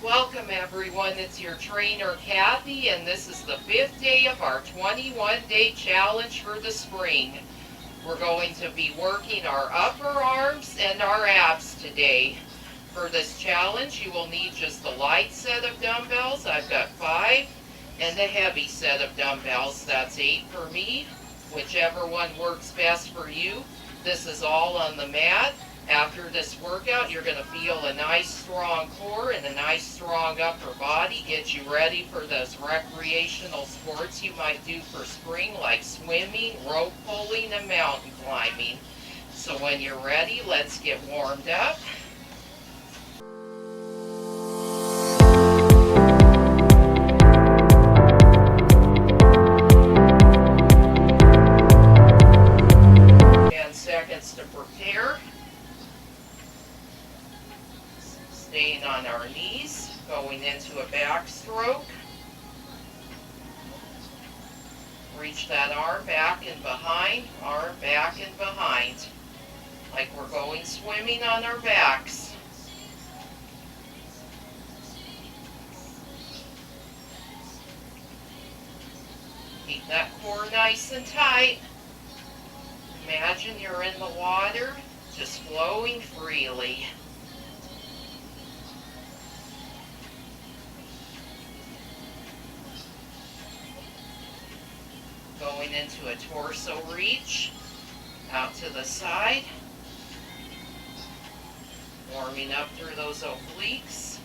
Welcome everyone, it's your trainer Kathy, and this is the 5th day of our 21-day challenge for the spring. We're going to be working our upper arms and our abs today. For this challenge, you will need just the light set of dumbbells. I've got 5, and the heavy set of dumbbells. That's 8 for me, whichever one works best for you. This is all on the mat. After this workout, you're going to feel a nice strong core and a nice strong upper body. Get you ready for those recreational sports you might do for spring, like swimming, rope pulling, and mountain climbing. So when you're ready, let's get warmed up. Seconds to prepare. Staying on our knees, going into a backstroke. Reach that arm back and behind, arm back and behind, like we're going swimming on our backs. Keep that core nice and tight. Imagine you're in the water, just flowing freely. Going into a torso reach, out to the side. Warming up through those obliques.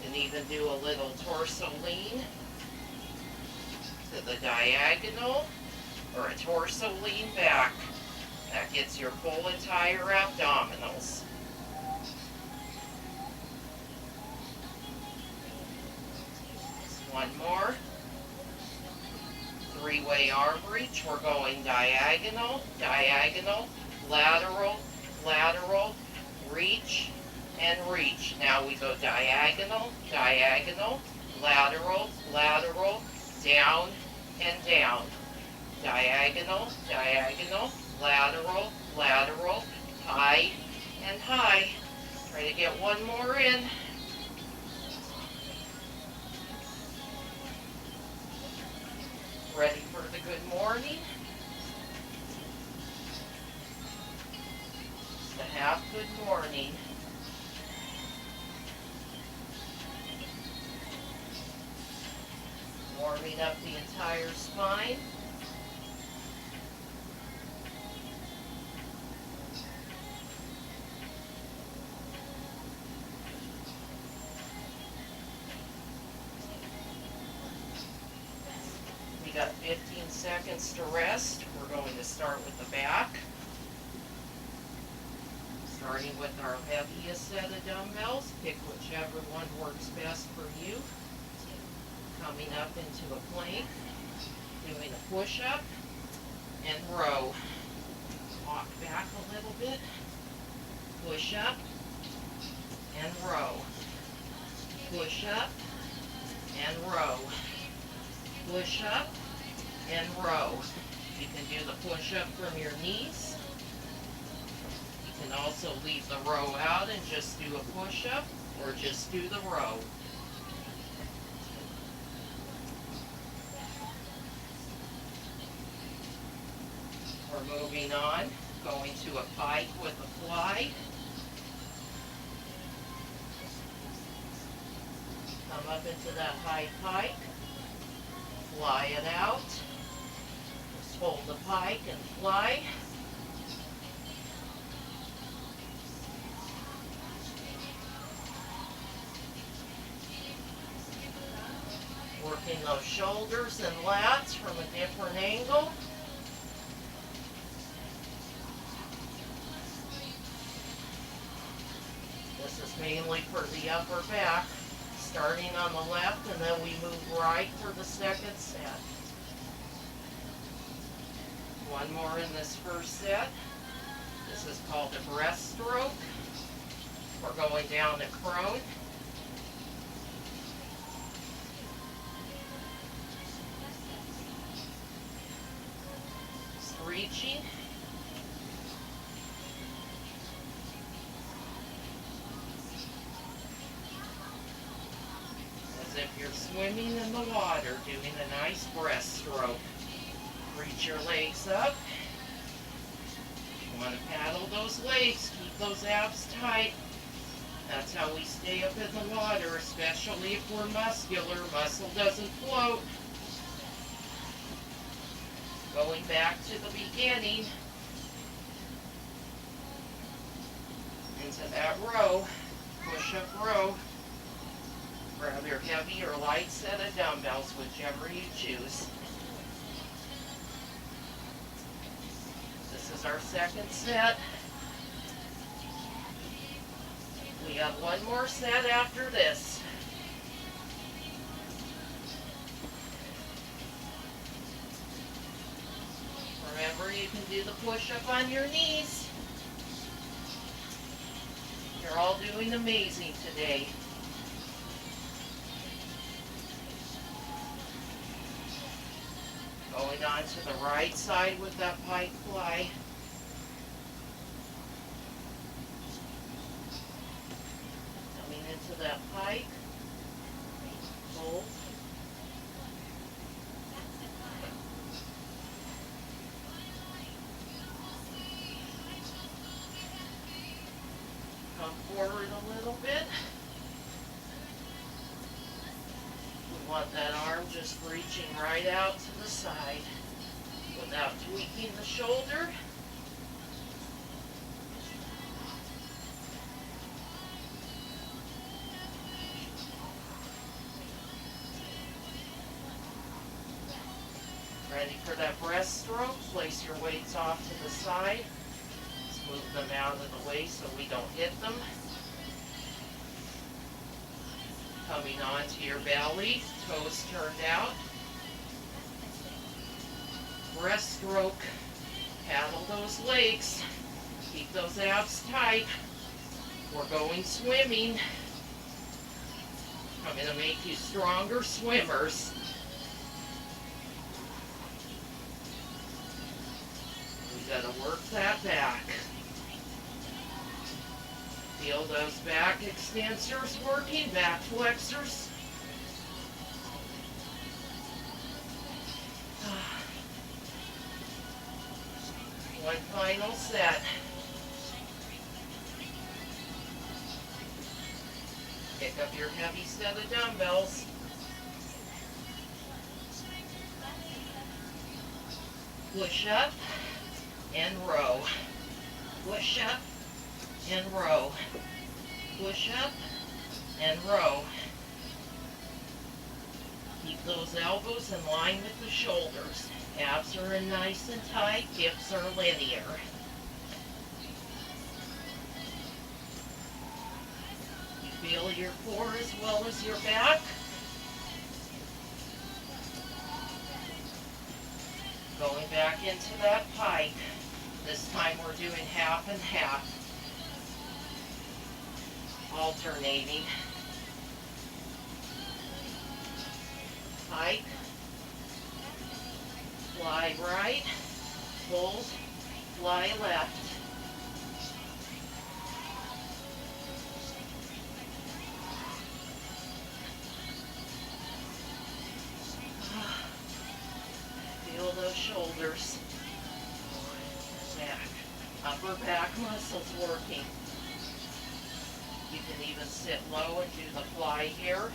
And even do a little torso lean to the diagonal, or a torso lean back. That gets your full entire abdominals. One more. 3-way arm reach. We're going diagonal, diagonal, lateral, lateral, reach, and reach. Now we go diagonal, diagonal, lateral, lateral, down, and down. Diagonal, diagonal, lateral, lateral, high, and high. Try to get one more in. Ready for the good morning? Just a half good morning. Warming up the entire spine. Got 15 seconds to rest. We're going to start with the back. Starting with our heaviest set of dumbbells. Pick whichever one works best for you. Coming up into a plank. Doing a push-up and row. Walk back a little bit. Push up and row. Push up and row. Push up and row. You can do the push-up from your knees. You can also leave the row out and just do a push-up, or just do the row. We're moving on, going to a pike with a fly. Come up into that high pike. Fly it out. Just hold the pike and fly. Working those shoulders and lats from a different angle. This is mainly for the upper back. Starting on the left, and then we move right for the second set. One more in this first set. This is called a breaststroke. We're going down to crone. Just reaching. as if you're swimming in the water, doing a nice breaststroke. Reach your legs up. You want to paddle those legs, keep those abs tight. That's how we stay up in the water, especially if we're muscular. Muscle doesn't float. Going back to the beginning, into that row, push-up row. Grab your heavy or light set of dumbbells, whichever you choose. This is our second set. We have one more set after this. Remember, you can do the push-up on your knees. You're all doing amazing today. Going on to the right side with that pike fly. Coming into that pike. Hold. Come forward a little bit. We want that arm just reaching right out to the side without tweaking the shoulder. Ready for that breaststroke? Place your weights off to the side. Let's move them out of the way so we don't hit them. Coming onto your belly, toes turned out. Breaststroke. Paddle those legs. Keep those abs tight. We're going swimming. I'm going to make you stronger swimmers. We got to work that back. Feel those back extensors working, back flexors. One final set. Pick up your heavy set of dumbbells. Push up and row. Push up and row. Push up and row. Keep those elbows in line with the shoulders. Abs are in nice and tight, hips are linear. You feel your core as well as your back. Going back into that pike. This time we're doing half and half. Alternating. Pike. Fly right. Hold. Fly left. Feel those shoulders. Back. Upper back muscles working. You can even sit low and do the fly here.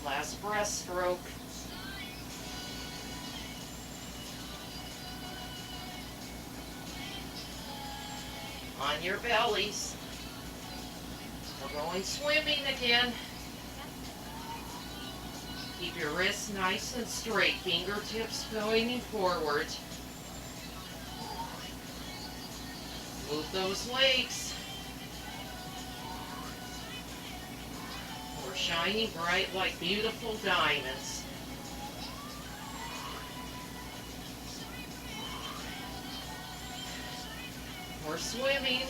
Last breaststroke. On your bellies. We're going swimming again. Keep your wrists nice and straight, fingertips going forward. Move those legs. We're shining bright like beautiful diamonds. We're swimming.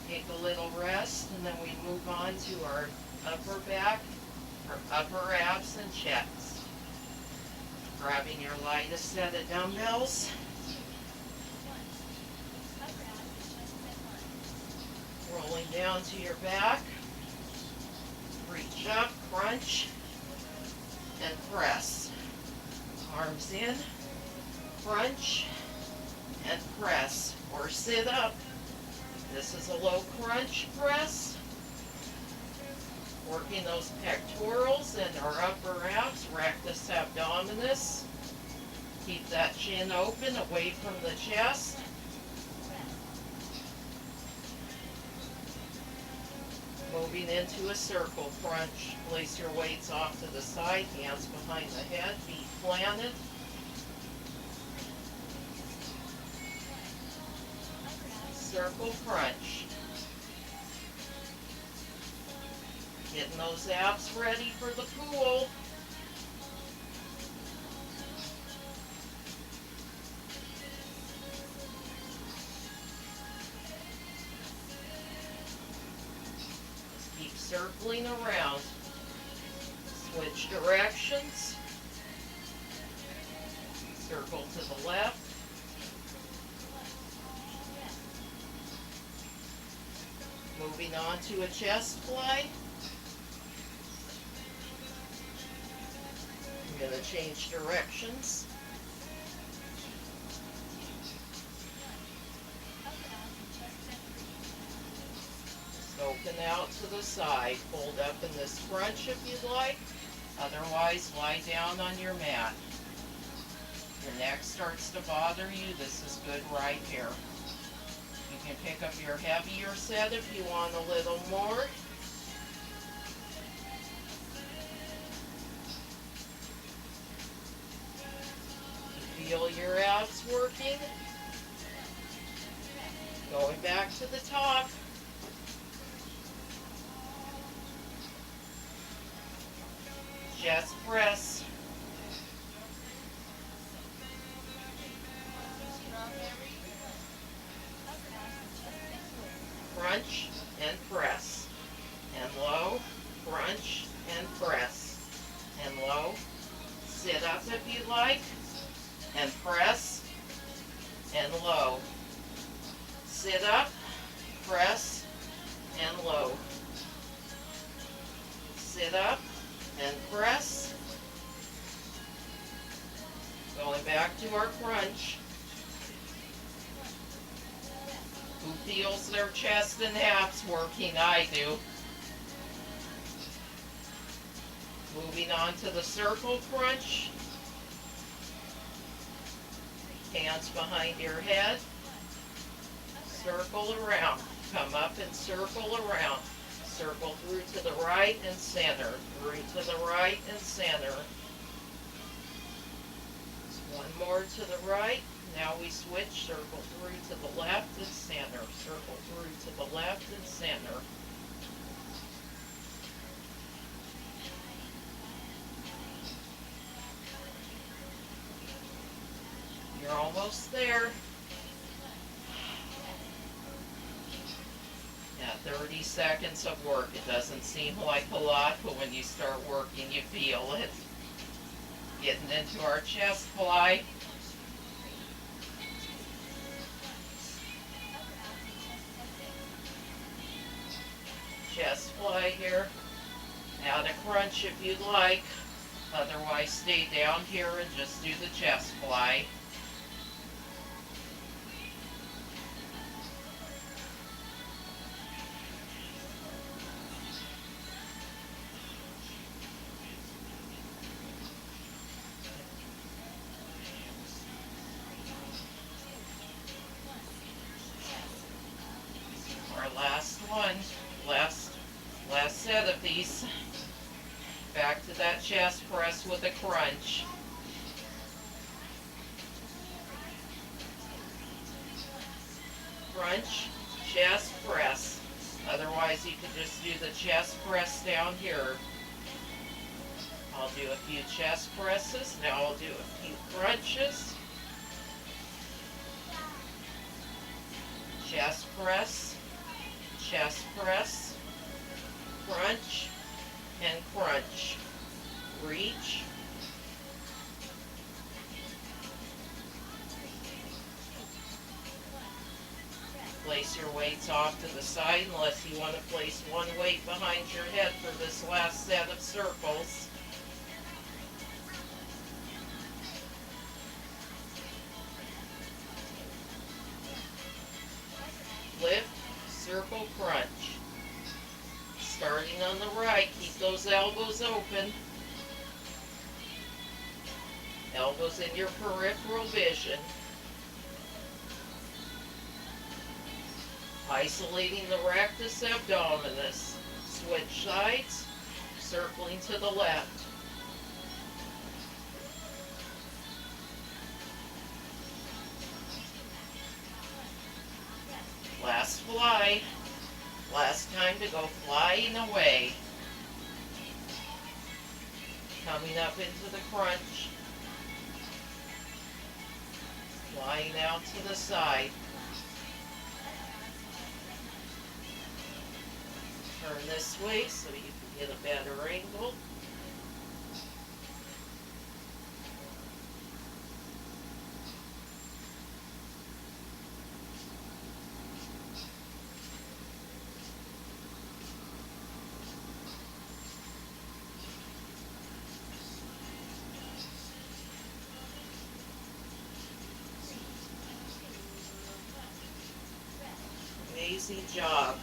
Take a little rest, and then we move on to our upper back, our upper abs and chest. Grabbing your lightest set of dumbbells. Rolling down to your back. Reach up, crunch, and press. Arms in, crunch, and press. Or sit up. This is a low crunch press. Working those pectorals and our upper abs, rectus abdominis. Keep that chin open, away from the chest. Moving into a circle crunch. Place your weights off to the side, hands behind the head, feet planted. Circle crunch. Getting those abs ready for the pool. Just keep circling around. Switch directions. Circle to the left. Moving on to a chest fly. I'm going to change directions. Just open out to the side. Fold up in this crunch if you'd like. Otherwise, lie down on your mat. Your neck starts to bother you, this is good right here. You can pick up your heavier set if you want a little more. Feel your abs working. Going back to the top. Chest press. Crunch and press. And low, crunch and press. And low. Sit up if you like. And press. And low. Sit up, press, and low. Sit up and press. Going back to our crunch. Who feels their chest and abs working? I do. Moving on to the circle crunch. Hands behind your head. Circle around. Come up and circle around. Circle through to the right and center. Through to the right and center. One more to the right. Now we switch. Circle through to the left and center. Circle through to the left and center. You're almost there. Yeah, 30 seconds of work. It doesn't seem like a lot, but when you start working, you feel it. Getting into our chest fly. Chest fly here. Now to crunch if you'd like. Otherwise, stay down here and just do the chest fly. Last one, last set of these. Back to that chest press with a crunch. Crunch, chest press. Otherwise you could just do the chest press down here. I'll do a few chest presses. Now I'll do a few crunches. Chest press. Chest press, crunch, and crunch. Reach, place your weights off to the side unless you want to place one weight behind your head for this last set of circles. Lift, circle, crunch. Starting on the right, keep those elbows open. Elbows in your peripheral vision. Isolating the rectus abdominis. Switch sides, circling to the left. Last fly. Last time to go flying away. Coming up into the crunch. Flying out to the side. Turn this way so you can get a better angle. Amazing job.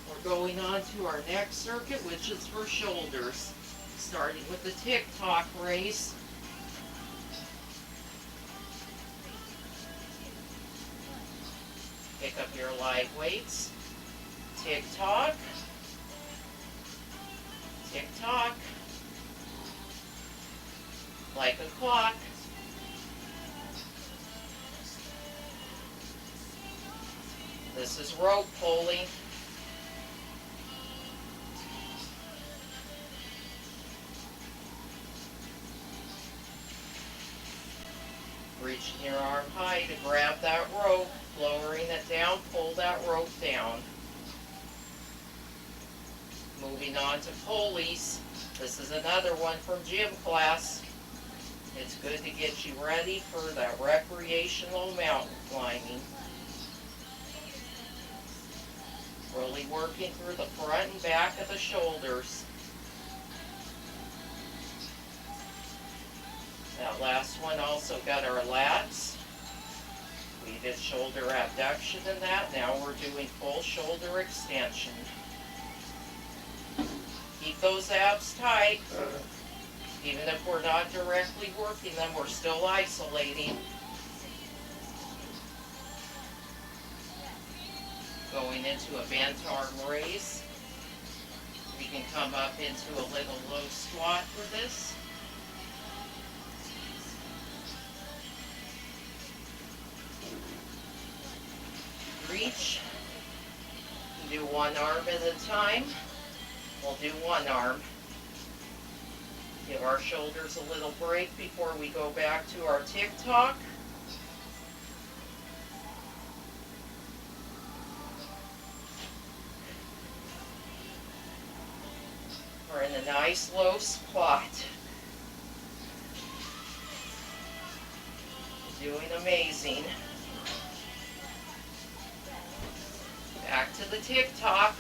We're going on to our next circuit, which is for shoulders. Starting with the tick-tock race. Pick up your light weights. Tick-tock. Tick-tock. Like a clock. This is rope pulling. Reaching your arm high to grab that rope, lowering it down, pull that rope down. Moving on to pulleys. This is another one from gym class. It's good to get you ready for that recreational mountain climbing. Really working through the front and back of the shoulders. That last one also got our lats. We did shoulder abduction in that. Now we're doing full shoulder extension. Keep those abs tight. Even if we're not directly working them, we're still isolating. Going into a bent arm raise. We can come up into a little low squat for this. Reach. Do one arm at a time. We'll do one arm. Give our shoulders a little break before we go back to our tick-tock. We're in a nice low squat. Doing amazing. Back to the tick-tock.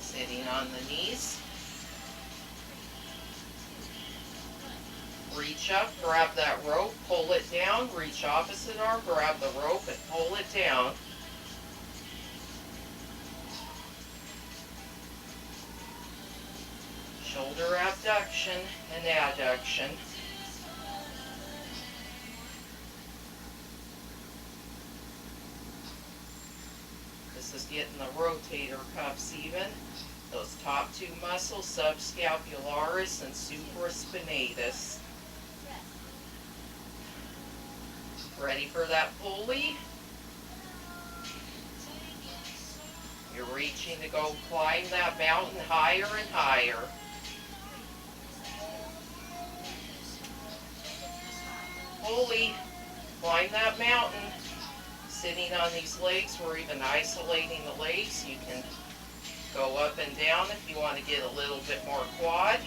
Sitting on the knees. Reach up, grab that rope, pull it down, reach opposite arm, grab the rope and pull it down. Shoulder abduction and adduction. This is getting the rotator cuffs even. Those top two muscles, subscapularis and supraspinatus. Ready for that pulley? You're reaching to go climb that mountain higher and higher. Pulley, climb that mountain. Sitting on these legs, we're even isolating the legs. You can go up and down if you want to get a little bit more quad.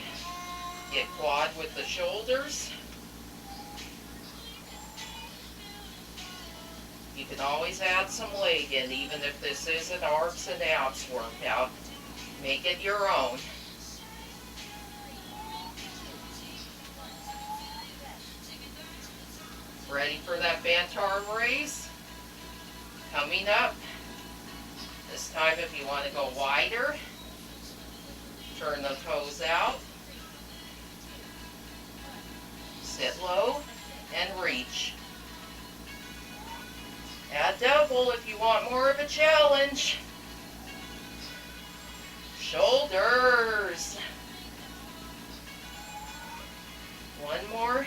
Get quad with the shoulders. You can always add some leg in, even if this isn't arms and abs workout. Make it your own. Ready for that bent arm raise? Coming up. This time if you want to go wider, turn the toes out. Sit low and reach. Add double if you want more of a challenge. Shoulders. One more.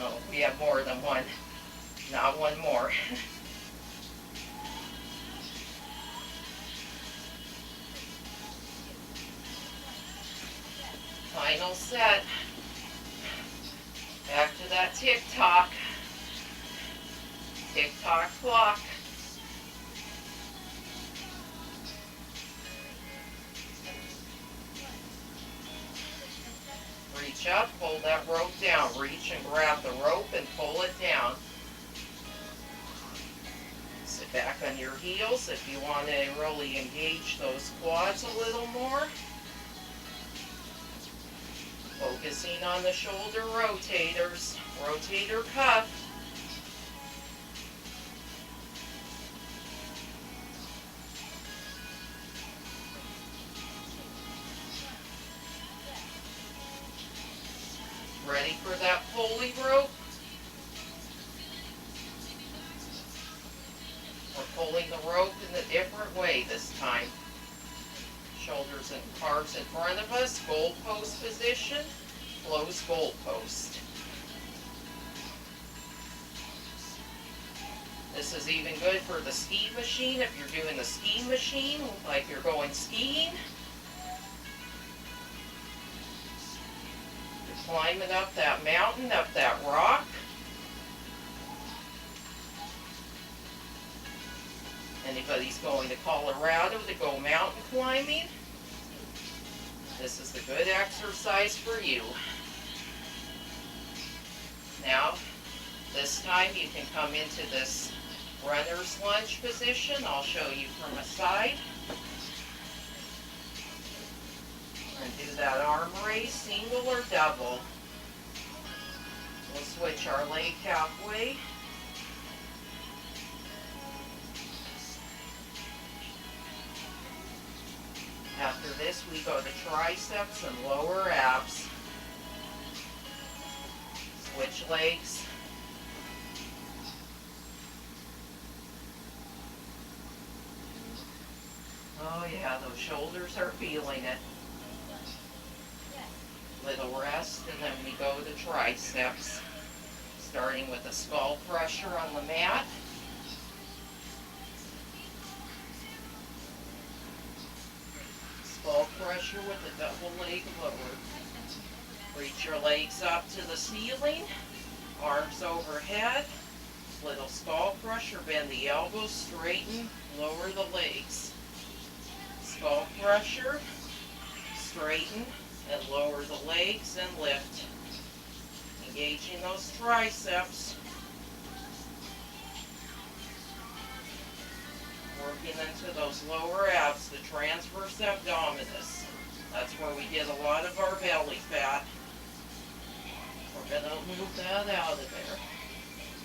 Oh, we have more than one. Not one more. Final set. Back to that tick-tock. Tick-tock clock. Reach up, pull that rope down. Reach and grab the rope and pull it down. Sit back on your heels if you want to really engage those quads a little more. Focusing on the shoulder rotators, rotator cuff. Ready for that pulley rope? We're pulling the rope in a different way this time. Shoulders and arms in front of us, goalpost position, close goalpost. This is even good for the ski machine if you're doing the ski machine, like you're going skiing. You're climbing up that mountain, up that rock. Anybody's going to Colorado to go mountain climbing, this is the good exercise for you. Now, this time you can come into this runner's lunge position. I'll show you from a side. And do that arm raise, single or double. We'll switch our leg halfway. After this, we go to triceps and lower abs. Switch legs. Oh yeah, those shoulders are feeling it. Little rest, and then we go to triceps. Starting with a skull crusher on the mat. Skull crusher with a double leg lower. Reach your legs up to the ceiling, arms overhead. Little skull crusher, bend the elbows, straighten, lower the legs. Skull crusher, straighten and lower the legs and lift. Engaging those triceps. Working into those lower abs, the transverse abdominis. That's where we get a lot of our belly fat. We're going to move that out of there.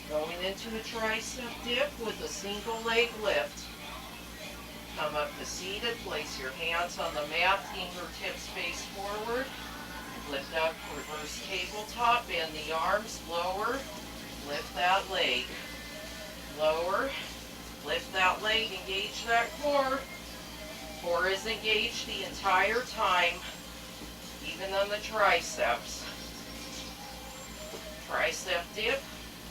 Going into a tricep dip with a single leg lift. Come up to seated, place your hands on the mat, fingertips face forward. Lift up, reverse tabletop, bend the arms, lower, lift that leg. Lower. Lift that leg, engage that core. Core is engaged the entire time, even on the triceps. Tricep dip,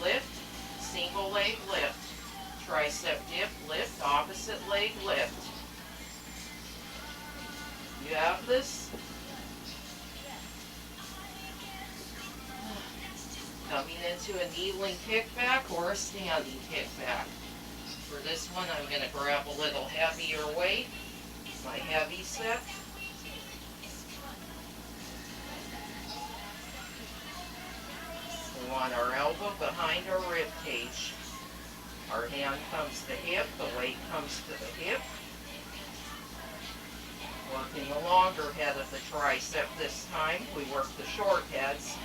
lift, single leg lift. Tricep dip, lift, opposite leg lift. You have this? Coming into a kneeling kickback or a standing kickback. For this one, I'm going to grab a little heavier weight, my heavy set. want our elbow behind our rib cage. Our hand comes to hip, the weight comes to the hip. Working the longer head of the tricep this time. We work the short heads.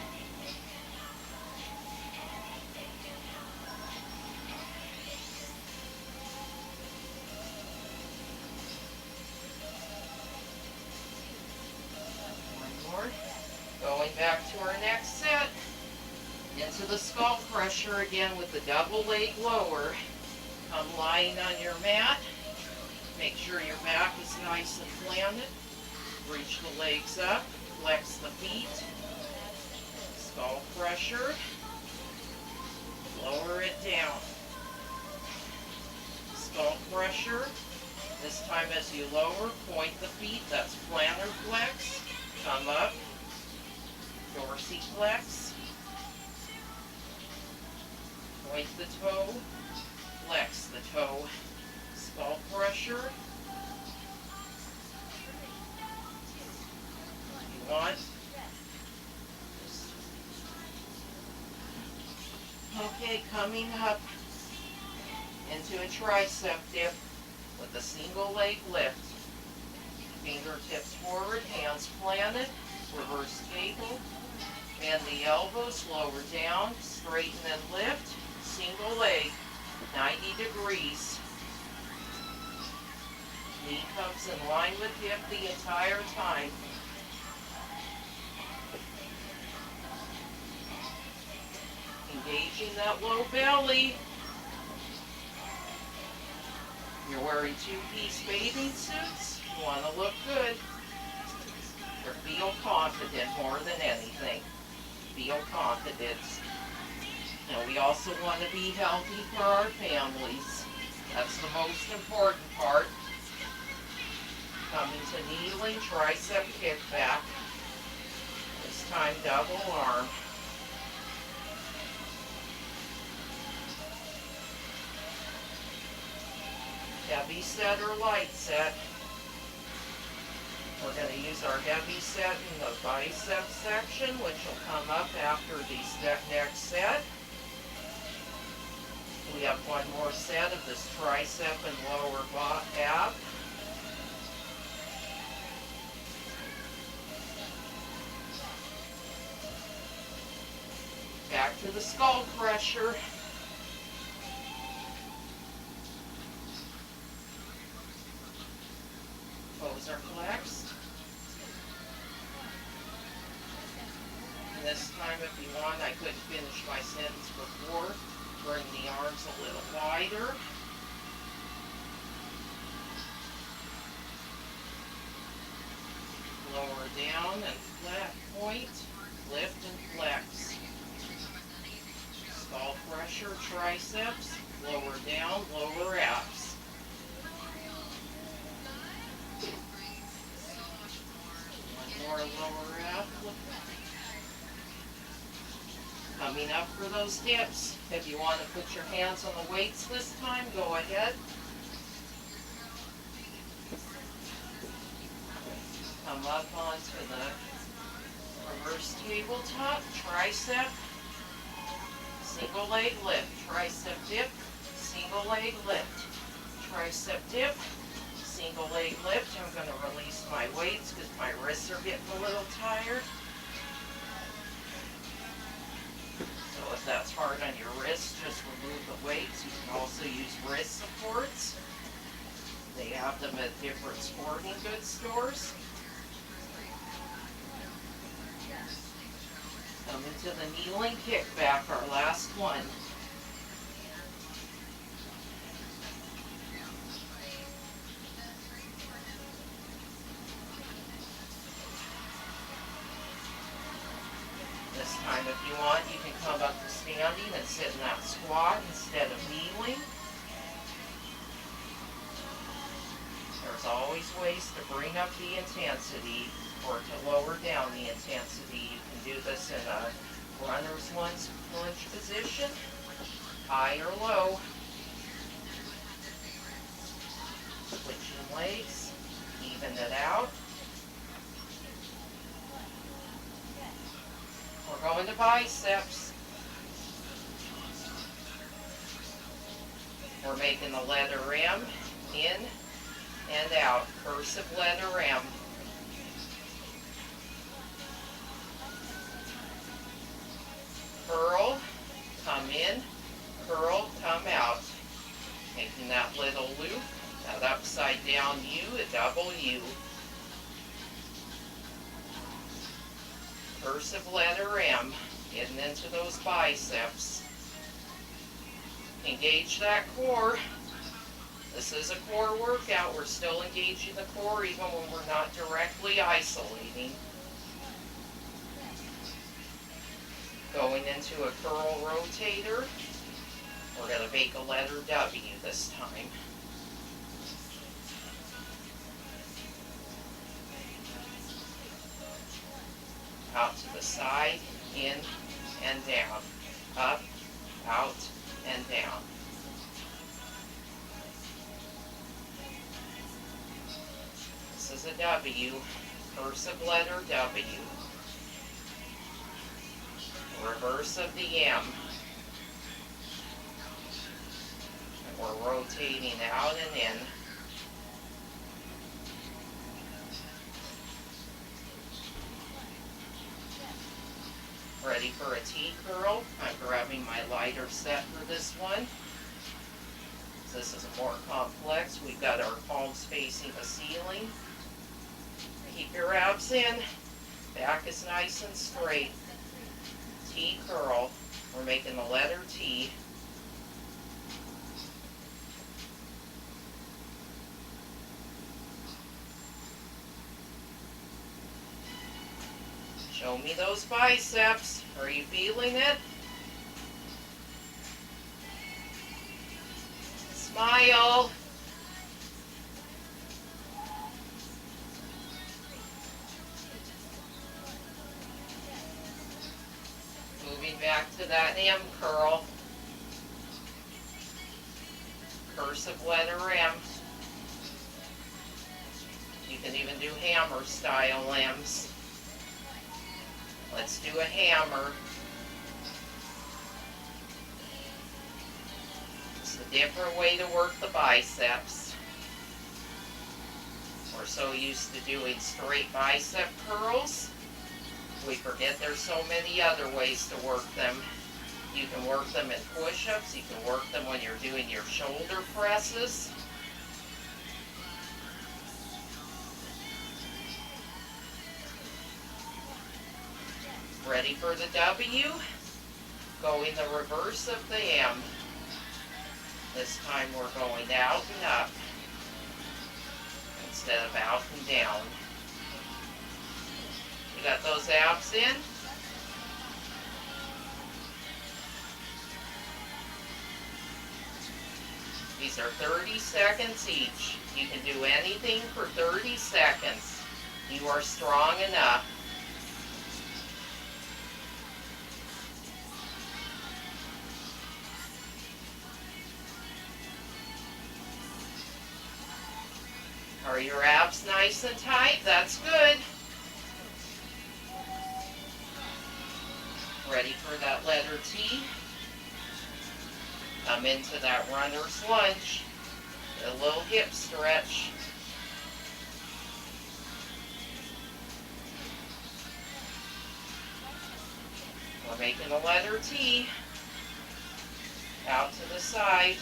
One more. Going back to our next set. Into the skull crusher again with the double leg lower. Come lying on your mat. Make sure your back is nice and planted. Reach the legs up. Flex the feet. Skull crusher. Lower it down. Skull crusher. This time as you lower, point the feet. That's plantar flex. Come up. Dorsiflex. Point the toe. Flex the toe. Skull crusher. You want. Okay, coming up into a tricep dip with a single leg lift. Fingertips forward, hands planted, reverse table. Bend the elbows, lower down, straighten and lift. Single leg, 90 degrees. Knee comes in line with hip the entire time. Engaging that low belly. You're wearing two-piece bathing suits. You want to look good. Or feel confident more than anything. Feel confident. And we also want to be healthy for our families. That's the most important part. Coming to kneeling, tricep kickback. This time double arm. Heavy set or light set. We're going to use our heavy set in the bicep section, which will come up after the next set. We have one more set of this tricep and lower ab. Back to the skull crusher. Toes are flexed. And this time, if you want, I couldn't finish my sentence before. Bring the arms a little wider. Lower down and flat point. Lift and flex. Skull crusher, triceps. Lower down, lower abs. One more lower ab. Coming up for those dips. If you want to put your hands on the weights this time, go ahead. Come up onto the reverse tabletop, tricep, single leg lift, tricep dip, single leg lift, tricep dip, single leg lift. I'm going to release my weights because my wrists are getting a little tired. So if that's hard on your wrists, just remove the weights. You can also use wrist supports. They have them at different sporting goods stores. Come into the kneeling kickback, our last one. This time, if you want, you can come up to standing and sit in that squat instead of kneeling. There's always ways to bring up the intensity or to lower down the intensity. You can do this in a runner's lunge position, high or low. Switching legs, even it out. We're going to biceps. We're making the letter M, in and out, cursive letter M. Curl, come in, curl, come out. Making that little loop, that upside down U, a double U. Cursive letter M, getting into those biceps. Engage that core. This is a core workout. We're still engaging the core even when we're not directly isolating. Going into a curl rotator. We're going to make a letter W this time. Out to the side, in and down. Up, out, and down. This is a W, cursive letter W. Reverse of the M. And we're rotating out and in. Ready for a T curl. I'm grabbing my lighter set for this one. This is more complex. We've got our palms facing the ceiling. Keep your abs in. Back is nice and straight. T curl. We're making the letter T. Show me those biceps. Are you feeling it? Smile. Moving back to that M curl. Cursive letter M. You can even do hammer style M's. Let's do a hammer. It's a different way to work the biceps. We're so used to doing straight bicep curls, we forget there's so many other ways to work them. You can work them in push-ups, you can work them when you're doing your shoulder presses. Ready for the W? Going the reverse of the M. This time we're going out and up instead of out and down. You got those abs in? These are 30 seconds each. You can do anything for 30 seconds. You are strong enough. Are your abs nice and tight? That's good. Ready for that letter T? Come into that runner's lunge. A little hip stretch. We're making a letter T. Out to the side.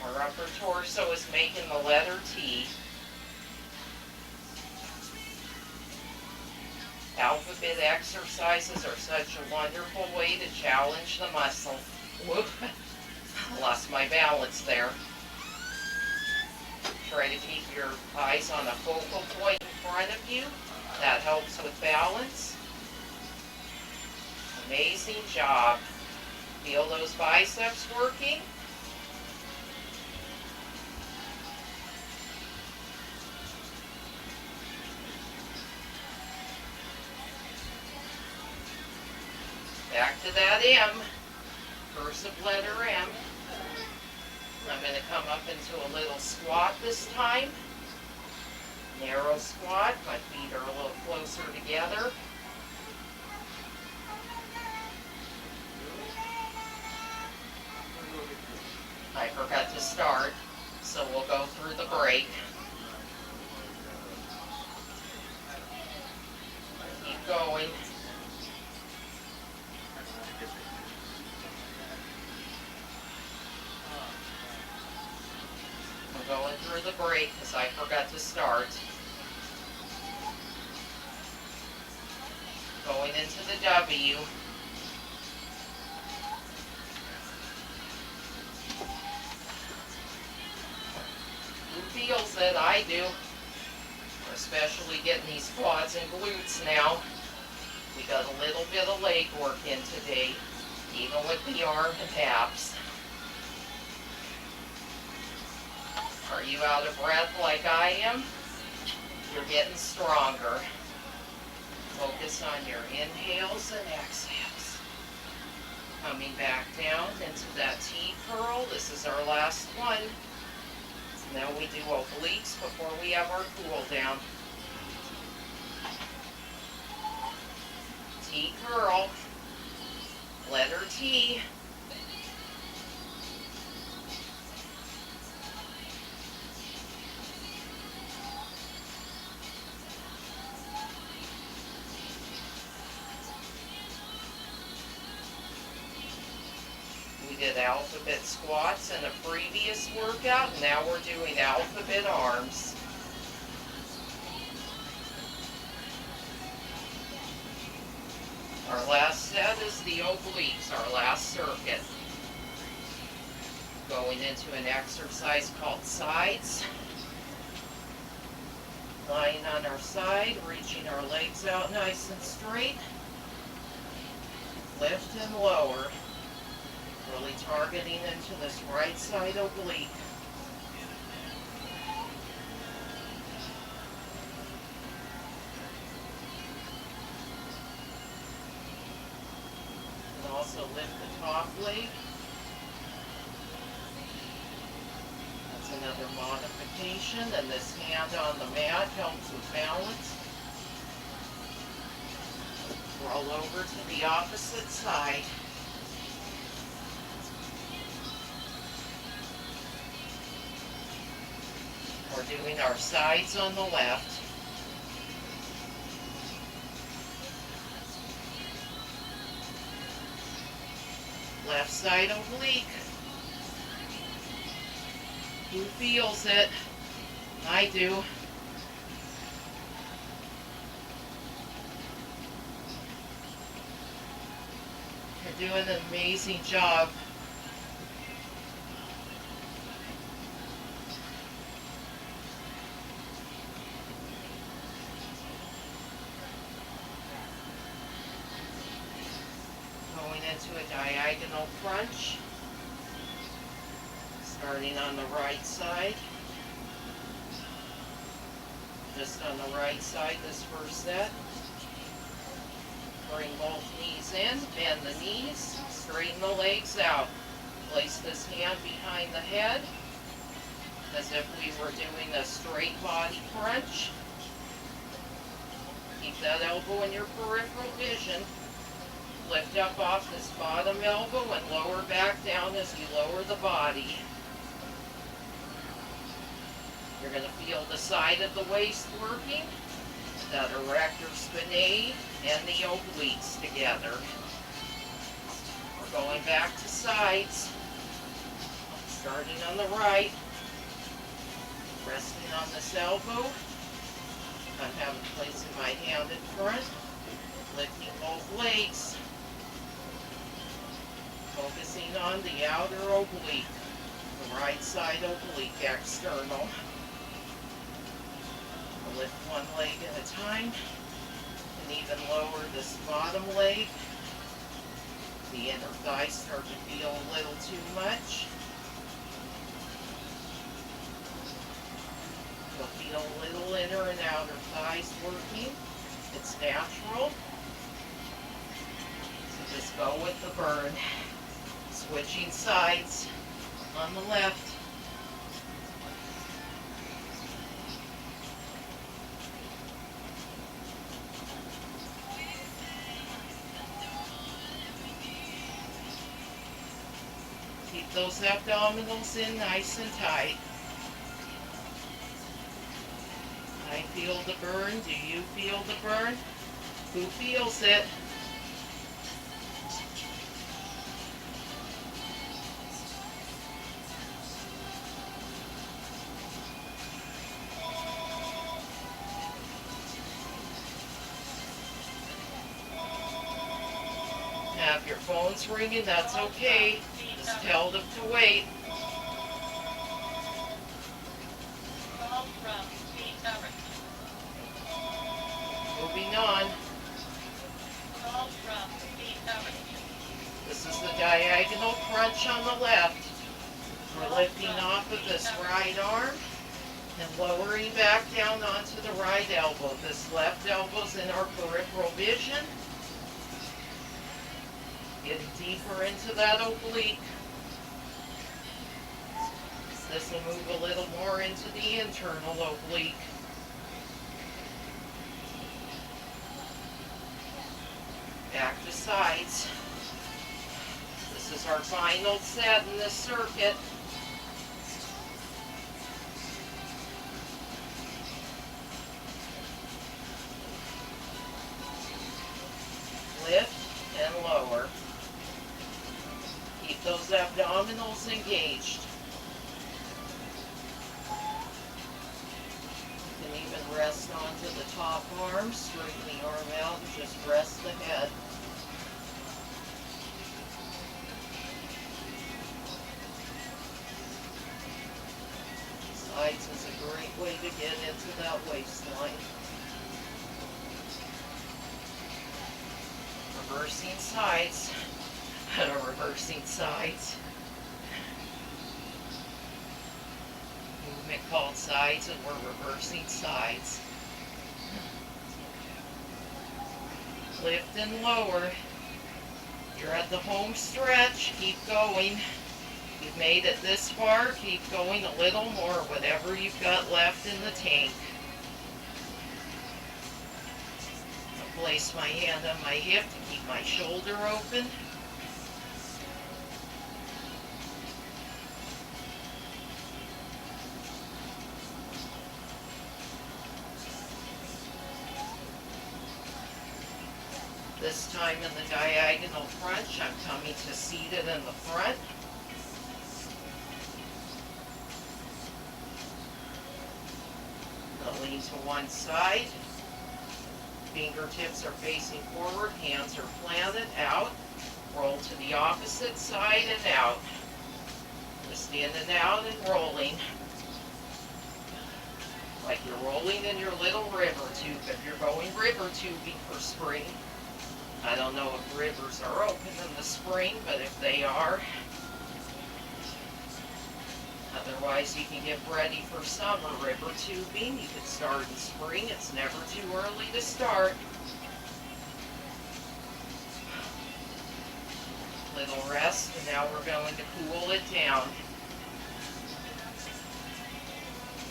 Our upper torso is making the letter T. Alphabet exercises are such a wonderful way to challenge the muscle. Whoop, lost my balance there. Try to keep your eyes on a focal point in front of you. That helps with balance. Amazing job. Feel those biceps working? Back to that M, cursive letter M. I'm going to come up into a little squat this time. Narrow squat, my feet are a little closer together. I forgot to start, so we'll go through the break. Keep going. We're going through the break because I forgot to start. Going into the W. Who feels it? I do. Especially getting these quads and glutes now. We got a little bit of leg work in today, even with the arm and abs. Are you out of breath like I am? You're getting stronger. Focus on your inhales and exhales. Coming back down into that T curl. This is our last one. Now we do obliques before we have our cool down. T curl. Letter T. We did alphabet squats in a previous workout. Now we're doing alphabet arms. Our last set is the obliques, our last circuit. Going into an exercise called sides. Lying on our side, reaching our legs out nice and straight. Lift and lower. Really targeting into this right side oblique. And also lift the top leg. That's another modification. And this hand on the mat helps with balance. Roll over to the opposite side. We're doing our sides on the left. Left side oblique. Who feels it? I do. You're doing an amazing job. Into a diagonal crunch, starting on the right side, just on the right side this first set. Bring both knees in, bend the knees, straighten the legs out. Place this hand behind the head as if we were doing a straight body crunch. Keep that elbow in your peripheral vision. Lift up off this bottom elbow and lower back down as you lower the body. You're going to feel the side of the waist working, that erector spinae and the obliques together. We're going back to sides. Starting on the right, resting on this elbow. I'm having placing my hand in front, lifting both legs. Focusing on the outer oblique, the right side oblique external. I'll lift one leg at a time and even lower this bottom leg. The inner thighs start to feel a little too much. You'll feel a little inner and outer thighs working. It's natural. So just go with the burn. Switching sides on the left. Keep those abdominals in nice and tight. I feel the burn. Do you feel the burn? Who feels it? Now, if your phone's ringing, that's okay. Just tell them to wait. Moving on. This is the diagonal crunch on the left. We're lifting off of this right arm and lowering back down onto the right elbow. This left elbow's in our peripheral vision. Getting deeper into that oblique. This will move a little more into the internal oblique. Back to sides. This is our final set in this circuit. Lift and lower. Keep those abdominals engaged. You can even rest onto the top arm, straighten the arm out, and just rest the head. Sides is a great way to get into that waistline. Reversing sides. Reversing sides. Movement called sides, and we're reversing sides. Lift and lower. You're at the home stretch. Keep going. You've made it this far. Keep going a little more, whatever you've got left in the tank. I'll place my hand on my hip to keep my shoulder open. This time in the diagonal crunch, I'm coming to seated in the front. I'll lean to one side. Fingertips are facing forward, hands are planted out. Roll to the opposite side and out. Just in and out and rolling. Like you're rolling in your little river tube. If you're going river tubing for spring, I don't know if rivers are open in the spring, but if they are, otherwise you can get ready for summer river tubing. You can start in spring. It's never too early to start. Little rest, and now we're going to cool it down.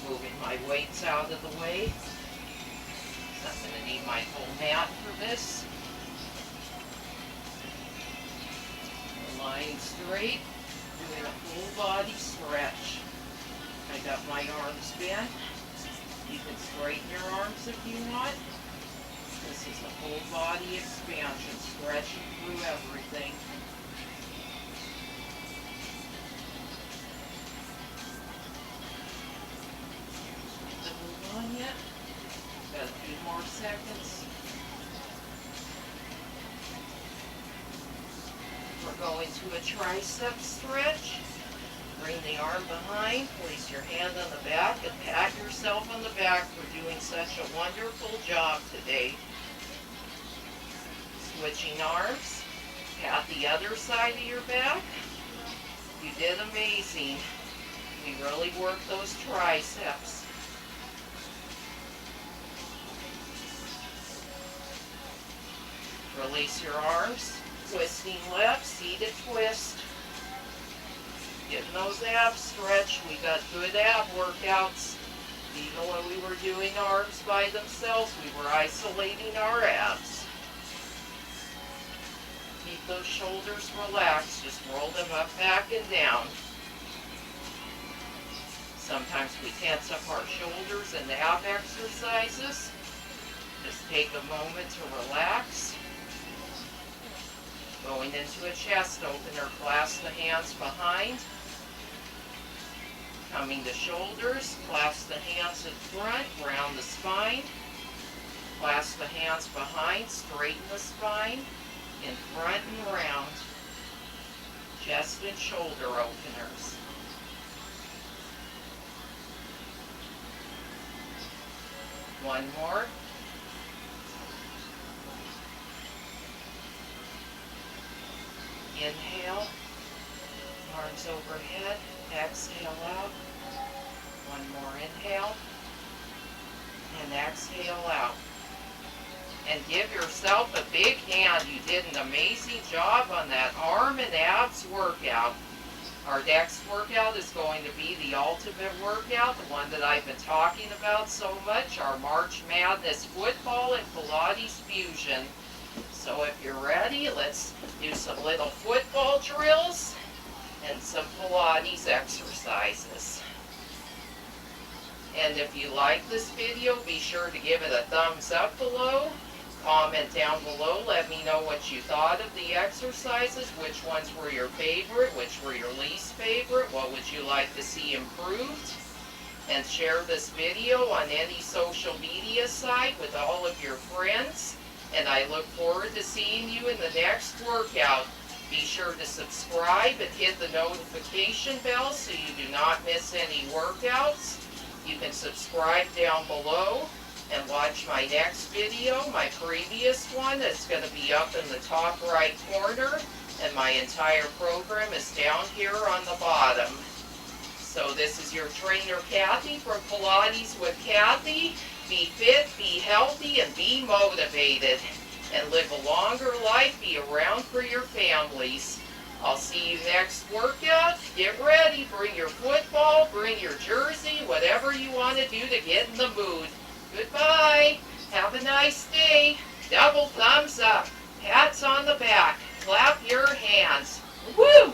Moving my weights out of the way. I'm going to need my whole mat for this. Lying straight, doing a full body stretch. I got my arms bent. You can straighten your arms if you want. This is a full body expansion, stretching through everything. Did it move on yet? Got a few more seconds. We're going to a tricep stretch. Bring the arm behind, place your hand on the back, and pat yourself on the back for doing such a wonderful job today. Switching arms, pat the other side of your back. You did amazing. We really worked those triceps. Release your arms. Twisting left, seated twist. Getting those abs stretched. We got good ab workouts. Even when we were doing arms by themselves, we were isolating our abs. Keep those shoulders relaxed. Just roll them up, back, and down. Sometimes we tense up our shoulders in the ab exercises. Just take a moment to relax. Going into a chest opener, clasp the hands behind. Coming to shoulders, clasp the hands in front, round the spine. Clasp the hands behind, straighten the spine, in front and round. Chest and shoulder openers. One more. Inhale, arms overhead, exhale out. One more inhale, and exhale out. And give yourself a big hand. You did an amazing job on that arm and abs workout. Our next workout is going to be the ultimate workout, the one that I've been talking about so much, our March Madness football and Pilates fusion. So if you're ready, let's do some little football drills and some Pilates exercises. And if you like this video, be sure to give it a thumbs up below. Comment down below, let me know what you thought of the exercises, which ones were your favorite, which were your least favorite, what would you like to see improved. And share this video on any social media site with all of your friends. And I look forward to seeing you in the next workout. Be sure to subscribe and hit the notification bell so you do not miss any workouts. You can subscribe down below and watch my next video, my previous one. It's going to be up in the top right corner, and my entire program is down here on the bottom. So this is your trainer Kathy from Pilates with Kathy. Be fit, be healthy, and be motivated. And live a longer life, be around for your families. I'll see you next workout. Get ready, bring your football, bring your jersey, whatever you want to do to get in the mood. Goodbye. Have a nice day. Double thumbs up. Pats on the back. Clap your hands. Woo!